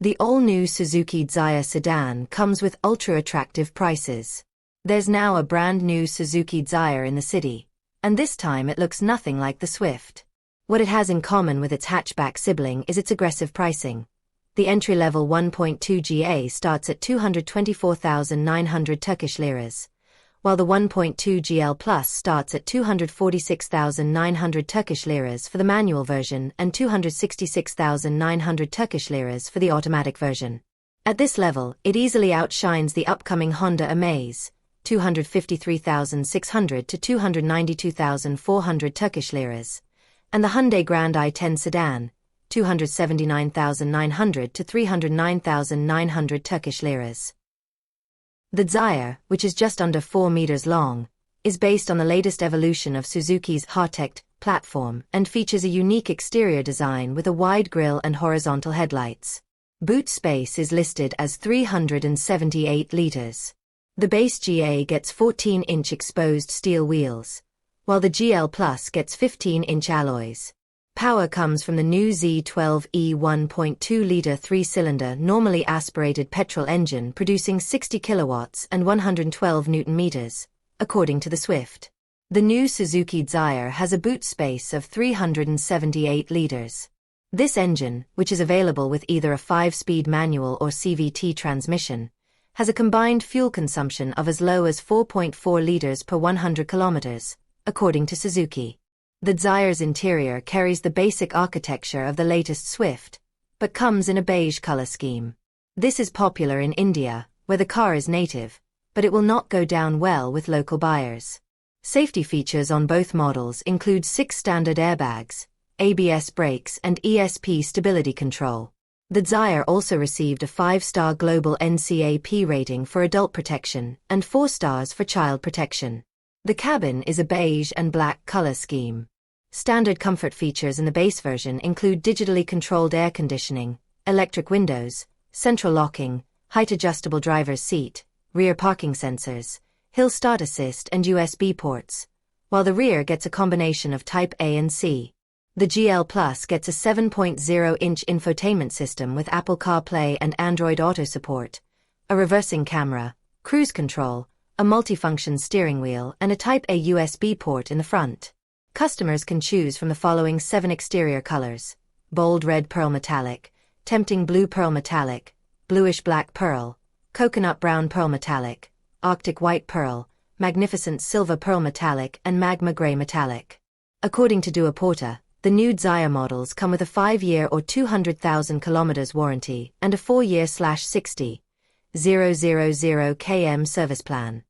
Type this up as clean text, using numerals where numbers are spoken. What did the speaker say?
The all-new Suzuki Dzire sedan comes with ultra-attractive prices. There's now a brand new Suzuki Dzire in the city, and this time it looks nothing like the Swift. What it has in common with its hatchback sibling is its aggressive pricing. The entry-level 1.2 GA starts at 224,900 Turkish liras, while the 1.2 GL Plus starts at 246,900 Turkish liras for the manual version and 266,900 Turkish liras for the automatic version. At this level, it easily outshines the upcoming Honda Amaze, 253,600 to 292,400 Turkish liras, and the Hyundai Grand i10 sedan, 279,900 to 309,900 Turkish liras. The Dzire, which is just under 4 meters long, is based on the latest evolution of Suzuki's Heartect platform and features a unique exterior design with a wide grille and horizontal headlights. Boot space is listed as 378 liters. The base GA gets 14-inch exposed steel wheels, while the GL Plus gets 15-inch alloys. Power comes from the new Z12E 1.2-liter 3-cylinder normally aspirated petrol engine producing 60 kilowatts and 112 newton-meters, according to the Swift. The new Suzuki Dzire has a boot space of 378 liters. This engine, which is available with either a 5-speed manual or CVT transmission, has a combined fuel consumption of as low as 4.4 liters per 100 kilometers, according to Suzuki. The Dzire's interior carries the basic architecture of the latest Swift, but comes in a beige color scheme. This is popular in India, where the car is native, but it will not go down well with local buyers. Safety features on both models include 6 standard airbags, ABS brakes and ESP stability control. The Dzire also received a 5-star global NCAP rating for adult protection and 4 stars for child protection. The cabin is a beige and black color scheme. Standard comfort features in the base version include digitally controlled air conditioning, electric windows, central locking, height-adjustable driver's seat, rear parking sensors, hill start assist and USB ports, while the rear gets a combination of Type A and C. The GL Plus gets a 7.0-inch infotainment system with Apple CarPlay and Android Auto support, a reversing camera, cruise control, a multifunction steering wheel and a Type A USB port in the front. Customers can choose from the following 7 exterior colors: bold red pearl metallic, tempting blue pearl metallic, bluish black pearl, coconut brown pearl metallic, arctic white pearl, magnificent silver pearl metallic and magma gray metallic. According to Duaporta, the new Dzire models come with a 5-year or 200,000 kilometers warranty and a 4-year/60,000 km service plan.